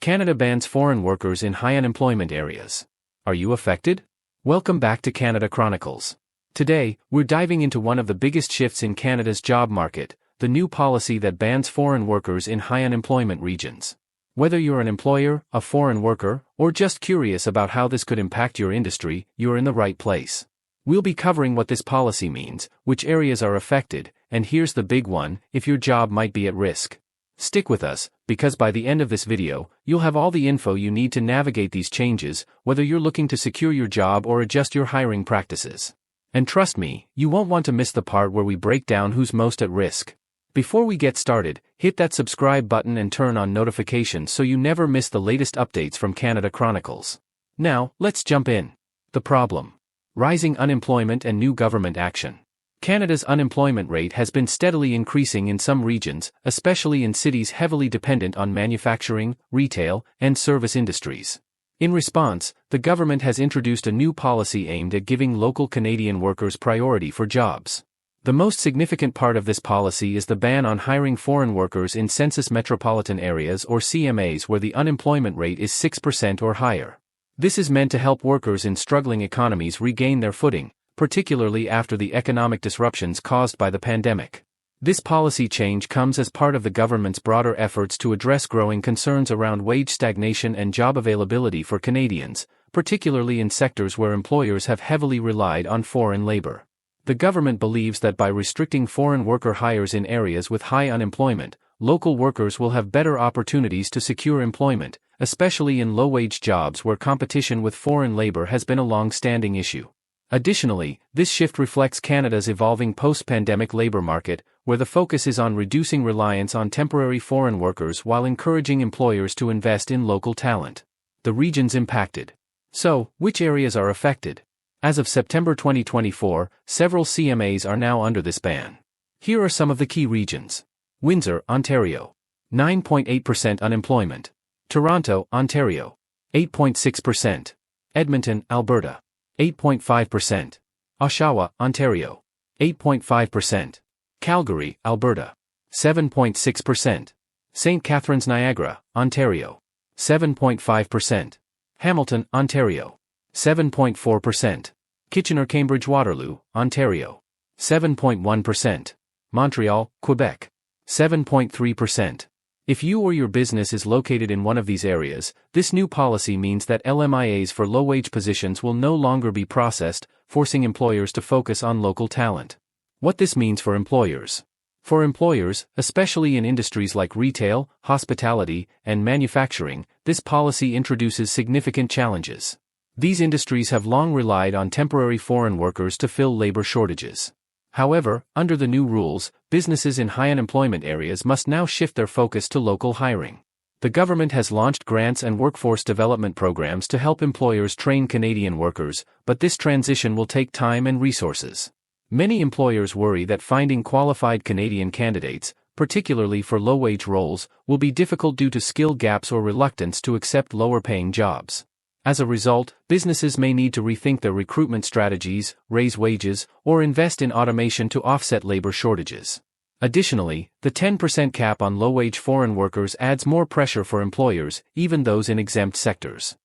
Canada bans foreign workers in high unemployment areas. Are you affected? Welcome back to Canada Chronicles. Today, we're diving into one of the biggest shifts in Canada's job market, the new policy that bans foreign workers in high unemployment regions. Whether you're an employer, a foreign worker, or just curious about how this could impact your industry, you're in the right place. We'll be covering what this policy means, which areas are affected, and here's the big one, if your job might be at risk. Stick with us, because by the end of this video, you'll have all the info you need to navigate these changes, whether you're looking to secure your job or adjust your hiring practices. And trust me, you won't want to miss the part where we break down who's most at risk. Before we get started, hit that subscribe button and turn on notifications so you never miss the latest updates from Canada Chronicles. Now, let's jump in. The problem: rising unemployment and new government action. Canada's unemployment rate has been steadily increasing in some regions, especially in cities heavily dependent on manufacturing, retail, and service industries. In response, the government has introduced a new policy aimed at giving local Canadian workers priority for jobs. The most significant part of this policy is the ban on hiring foreign workers in Census Metropolitan areas or CMAs where the unemployment rate is 6% or higher. This is meant to help workers in struggling economies regain their footing, particularly after the economic disruptions caused by the pandemic. This policy change comes as part of the government's broader efforts to address growing concerns around wage stagnation and job availability for Canadians, particularly in sectors where employers have heavily relied on foreign labor. The government believes that by restricting foreign worker hires in areas with high unemployment, local workers will have better opportunities to secure employment, especially in low-wage jobs where competition with foreign labor has been a long-standing issue. Additionally, this shift reflects Canada's evolving post-pandemic labor market, where the focus is on reducing reliance on temporary foreign workers while encouraging employers to invest in local talent. The regions impacted. So, which areas are affected? As of September 2024, several CMAs are now under this ban. Here are some of the key regions. Windsor, Ontario. 9.8% unemployment. Toronto, Ontario. 8.6%. Edmonton, Alberta. 8.5%. Oshawa, Ontario. 8.5%. Calgary, Alberta. 7.6%. St. Catharines, Niagara, Ontario. 7.5%. Hamilton, Ontario. 7.4%. Kitchener-Cambridge-Waterloo, Ontario. 7.1%. Montreal, Quebec. 7.3%. If you or your business is located in one of these areas, this new policy means that LMIAs for low-wage positions will no longer be processed, forcing employers to focus on local talent. What this means for employers. For employers, especially in industries like retail, hospitality, and manufacturing, this policy introduces significant challenges. These industries have long relied on temporary foreign workers to fill labor shortages. However, under the new rules, businesses in high unemployment areas must now shift their focus to local hiring. The government has launched grants and workforce development programs to help employers train Canadian workers, but this transition will take time and resources. Many employers worry that finding qualified Canadian candidates, particularly for low-wage roles, will be difficult due to skill gaps or reluctance to accept lower-paying jobs. As a result, businesses may need to rethink their recruitment strategies, raise wages, or invest in automation to offset labor shortages. Additionally, the 10% cap on low-wage foreign workers adds more pressure for employers, even those in exempt sectors.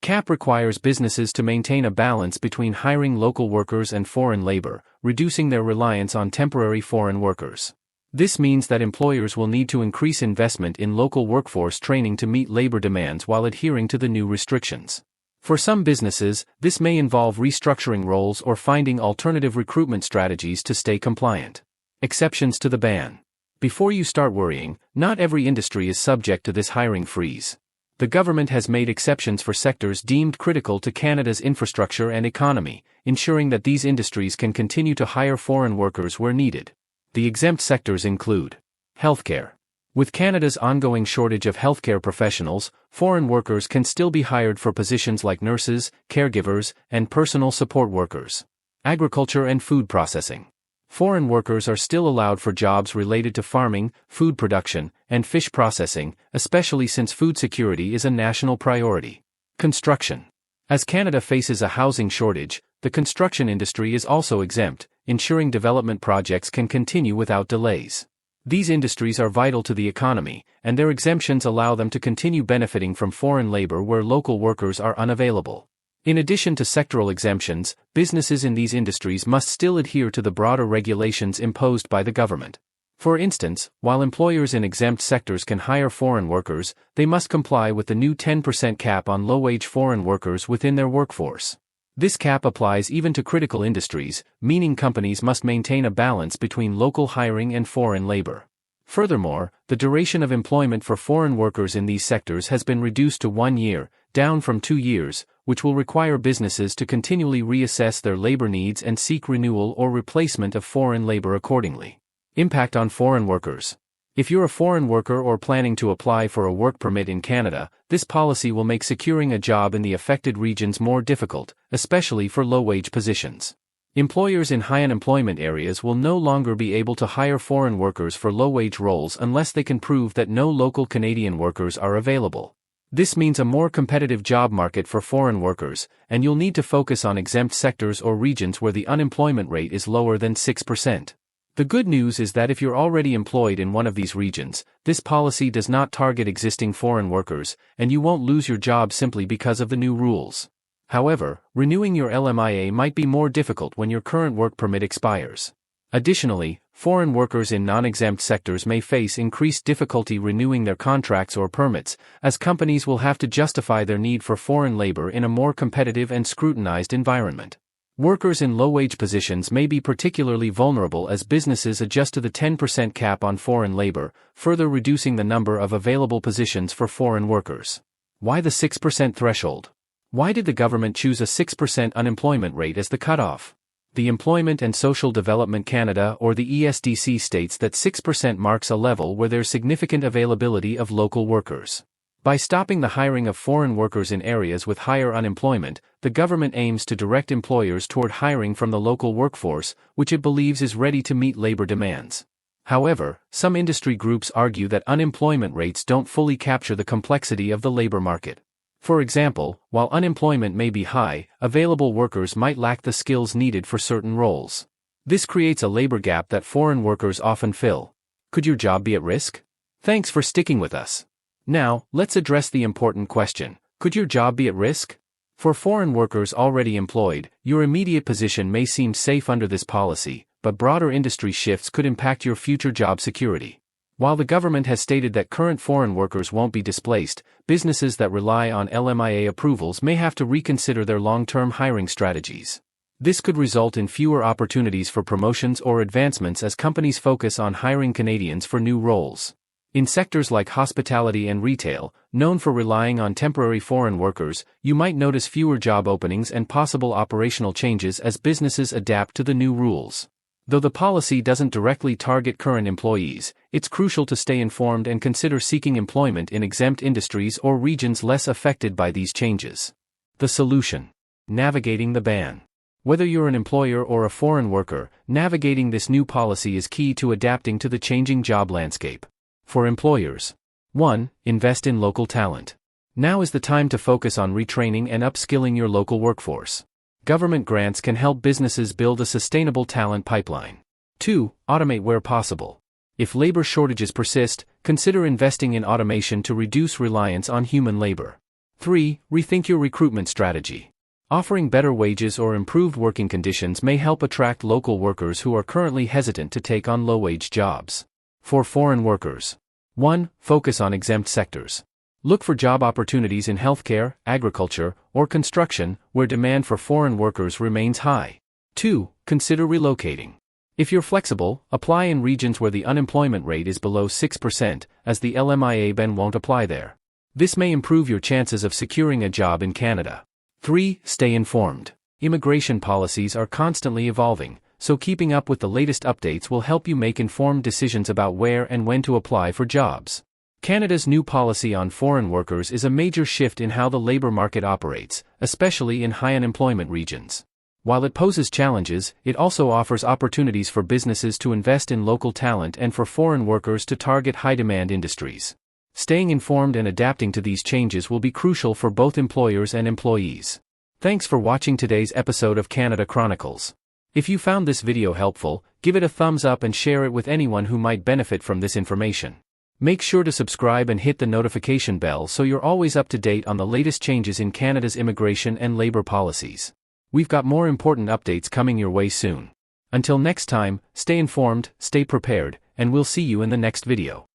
CAP requires businesses to maintain a balance between hiring local workers and foreign labor, reducing their reliance on temporary foreign workers. This means that employers will need to increase investment in local workforce training to meet labor demands while adhering to the new restrictions. For some businesses, this may involve restructuring roles or finding alternative recruitment strategies to stay compliant. Exceptions to the ban. Before you start worrying, not every industry is subject to this hiring freeze. The government has made exceptions for sectors deemed critical to Canada's infrastructure and economy, ensuring that these industries can continue to hire foreign workers where needed. The exempt sectors include healthcare. With Canada's ongoing shortage of healthcare professionals, foreign workers can still be hired for positions like nurses, caregivers, and personal support workers. Agriculture and food processing. Foreign workers are still allowed for jobs related to farming, food production, and fish processing, especially since food security is a national priority. Construction. As Canada faces a housing shortage, the construction industry is also exempt, ensuring development projects can continue without delays. These industries are vital to the economy, and their exemptions allow them to continue benefiting from foreign labor where local workers are unavailable. In addition to sectoral exemptions, businesses in these industries must still adhere to the broader regulations imposed by the government. For instance, while employers in exempt sectors can hire foreign workers, they must comply with the new 10% cap on low-wage foreign workers within their workforce. This cap applies even to critical industries, meaning companies must maintain a balance between local hiring and foreign labor. Furthermore, the duration of employment for foreign workers in these sectors has been reduced to 1 year, down from 2 years, which will require businesses to continually reassess their labor needs and seek renewal or replacement of foreign labor accordingly. Impact on foreign workers. If you're a foreign worker or planning to apply for a work permit in Canada, this policy will make securing a job in the affected regions more difficult, especially for low-wage positions. Employers in high unemployment areas will no longer be able to hire foreign workers for low-wage roles unless they can prove that no local Canadian workers are available. This means a more competitive job market for foreign workers, and you'll need to focus on exempt sectors or regions where the unemployment rate is lower than 6%. The good news is that if you're already employed in one of these regions, this policy does not target existing foreign workers, and you won't lose your job simply because of the new rules. However, renewing your LMIA might be more difficult when your current work permit expires. Additionally, foreign workers in non-exempt sectors may face increased difficulty renewing their contracts or permits, as companies will have to justify their need for foreign labor in a more competitive and scrutinized environment. Workers in low-wage positions may be particularly vulnerable as businesses adjust to the 10% cap on foreign labor, further reducing the number of available positions for foreign workers. Why the 6% threshold? Why did the government choose a 6% unemployment rate as the cutoff? The Employment and Social Development Canada or the ESDC states that 6% marks a level where there's significant availability of local workers. By stopping the hiring of foreign workers in areas with higher unemployment, the government aims to direct employers toward hiring from the local workforce, which it believes is ready to meet labor demands. However, some industry groups argue that unemployment rates don't fully capture the complexity of the labor market. For example, while unemployment may be high, available workers might lack the skills needed for certain roles. This creates a labor gap that foreign workers often fill. Could your job be at risk? Thanks for sticking with us. Now, let's address the important question: could your job be at risk? For foreign workers already employed, your immediate position may seem safe under this policy, but broader industry shifts could impact your future job security. While the government has stated that current foreign workers won't be displaced, businesses that rely on LMIA approvals may have to reconsider their long-term hiring strategies. This could result in fewer opportunities for promotions or advancements as companies focus on hiring Canadians for new roles. In sectors like hospitality and retail, known for relying on temporary foreign workers, you might notice fewer job openings and possible operational changes as businesses adapt to the new rules. Though the policy doesn't directly target current employees, it's crucial to stay informed and consider seeking employment in exempt industries or regions less affected by these changes. The solution: navigating the ban. Whether you're an employer or a foreign worker, navigating this new policy is key to adapting to the changing job landscape. For employers: 1. Invest in local talent. Now is the time to focus on retraining and upskilling your local workforce. Government grants can help businesses build a sustainable talent pipeline. 2. Automate where possible. If labor shortages persist, consider investing in automation to reduce reliance on human labor. 3. Rethink your recruitment strategy. Offering better wages or improved working conditions may help attract local workers who are currently hesitant to take on low-wage jobs. For foreign workers: 1. Focus on exempt sectors. Look for job opportunities in healthcare, agriculture, or construction, where demand for foreign workers remains high. 2. Consider relocating. If you're flexible, apply in regions where the unemployment rate is below 6%, as the LMIA ban won't apply there. This may improve your chances of securing a job in Canada. 3. Stay informed. Immigration policies are constantly evolving, so keeping up with the latest updates will help you make informed decisions about where and when to apply for jobs. Canada's new policy on foreign workers is a major shift in how the labor market operates, especially in high unemployment regions. While it poses challenges, it also offers opportunities for businesses to invest in local talent and for foreign workers to target high-demand industries. Staying informed and adapting to these changes will be crucial for both employers and employees. Thanks for watching today's episode of Canada Chronicles. If you found this video helpful, give it a thumbs up and share it with anyone who might benefit from this information. Make sure to subscribe and hit the notification bell so you're always up to date on the latest changes in Canada's immigration and labor policies. We've got more important updates coming your way soon. Until next time, stay informed, stay prepared, and we'll see you in the next video.